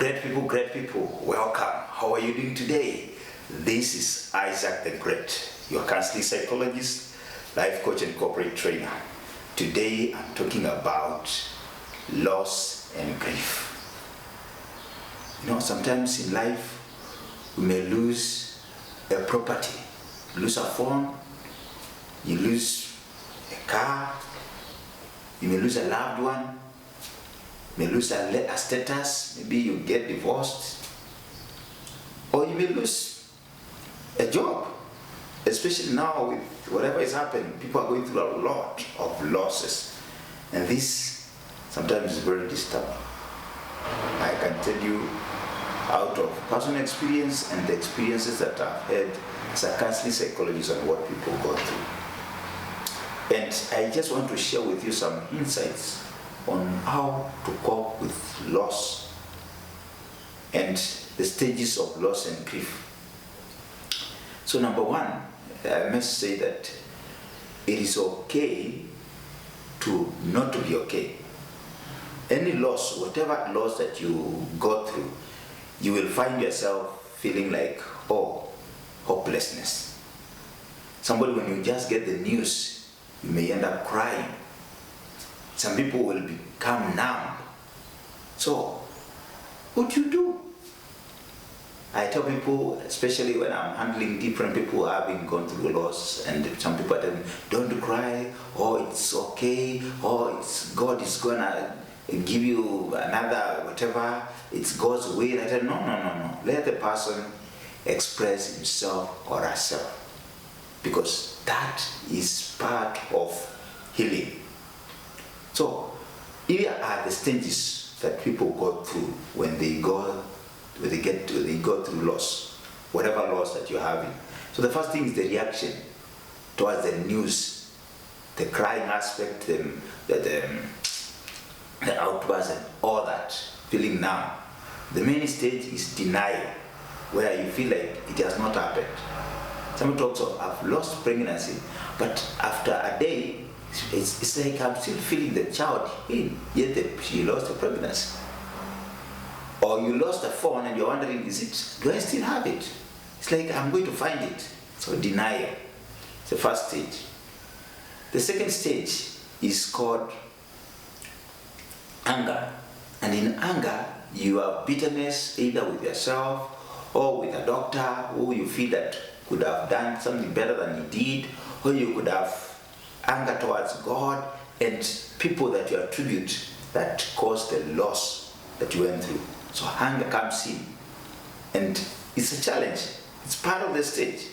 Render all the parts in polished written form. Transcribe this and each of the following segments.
Great people, welcome. How are you doing today? This is Isaac the Great, your counseling psychologist, life coach and corporate trainer. Today I'm talking about loss and grief. You know, sometimes in life we may lose a property, lose a phone, you lose a car, you may lose a loved one, you may lose a status, maybe you get divorced, or you may lose a job. Especially now with whatever is happening, people are going through a lot of losses, and this sometimes is very disturbing. I can tell you out of personal experience and the experiences that I've had as a counseling psychologist on what people go through. And I just want to share with you some insights on how to cope with loss and the stages of loss and grief. So number one, I must say that it is okay to not to be okay. Any loss, whatever loss that you go through, you will find yourself feeling like, hopelessness. Somebody, when you just get the news, you may end up crying. Some people will become numb. So, what do you do? I tell people, especially when I'm handling different people having gone through loss, and some people tell me, don't cry, it's okay, God is gonna give you another whatever, it's God's will. I tell them, no. Let the person express himself or herself, because that is part of healing. So, here are the stages that people go through when they go through loss, whatever loss that you're having. So the first thing is the reaction towards the news, the crying aspect, the outburst and all that, feeling numb. The main stage is denial, where you feel like it has not happened. Someone talks of, I've lost pregnancy, but after a day, it's like I'm still feeling the child in, yet she lost the pregnancy. Or you lost a phone and you're wondering, do I still have it? It's like, I'm going to find it. So denial. It's the first stage. The second stage is called anger. And in anger, you have bitterness either with yourself or with a doctor who you feel that could have done something better than he did, or you could have anger towards God and people that you attribute that caused the loss that you went through. So anger comes in, and it's a challenge. It's part of the stage.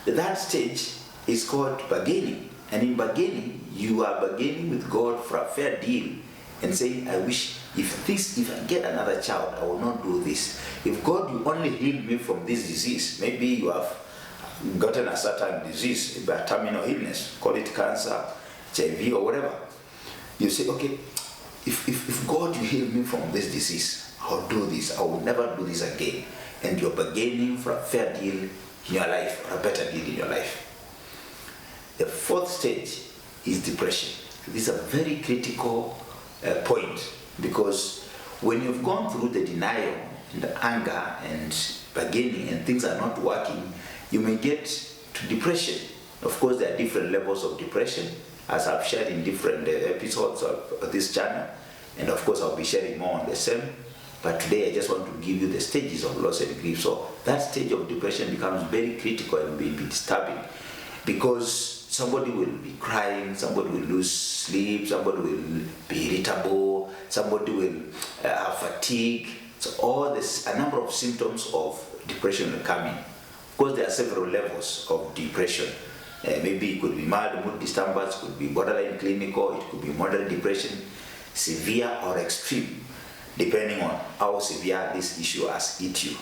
The third stage is called bargaining. And in bargaining, you are bargaining with God for a fair deal and saying, I wish if I get another child, I will not do this. If God, you only heal me from this disease, maybe you have gotten a certain disease, a terminal illness, call it cancer, HIV or whatever. You say, okay, if God, you heal me from this disease, I'll do this. I will never do this again. And you're bargaining for a fair deal in your life, or a better deal in your life. The fourth stage is depression. This is a very critical point, because when you've gone through the denial and the anger and bargaining and things are not working, you may get to depression. Of course, there are different levels of depression, as I've shared in different episodes of this channel, and of course I'll be sharing more on the same. But today I just want to give you the stages of loss and grief. So that stage of depression becomes very critical and will be disturbing, because somebody will be crying, somebody will lose sleep, somebody will be irritable, somebody will have fatigue. So all this, a number of symptoms of depression will come in. Of course, there are several levels of depression. Maybe it could be mild mood disturbance, could be borderline clinical, it could be moderate depression, severe or extreme, depending on how severe this issue has hit you.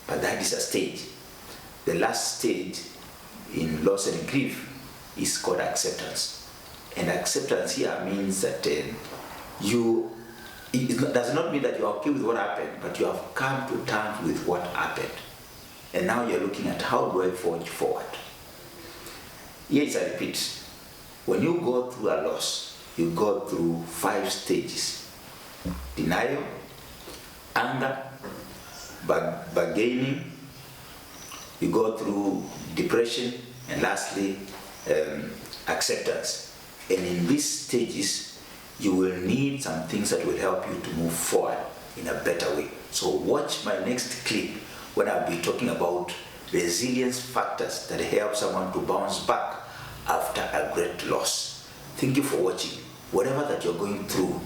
But that is a stage. The last stage in loss and grief is called acceptance. And acceptance here means that it does not mean that you are okay with what happened, but you have come to terms with what happened. And now you're looking at, how do I forge forward? Yes, I repeat, when you go through a loss, you go through 5 stages: denial, anger, bargaining, you go through depression, and lastly, acceptance. And in these stages, you will need some things that will help you to move forward in a better way. So watch my next clip when I'll be talking about resilience factors that help someone to bounce back after a great loss. Thank you for watching. Whatever that you're going through,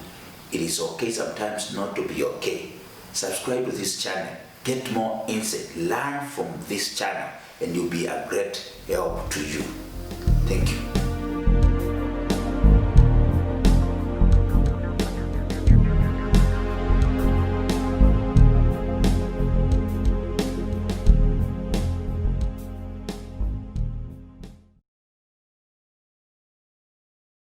it is okay sometimes not to be okay. Subscribe to this channel, get more insight, learn from this channel, and you'll be a great help to you. Thank you.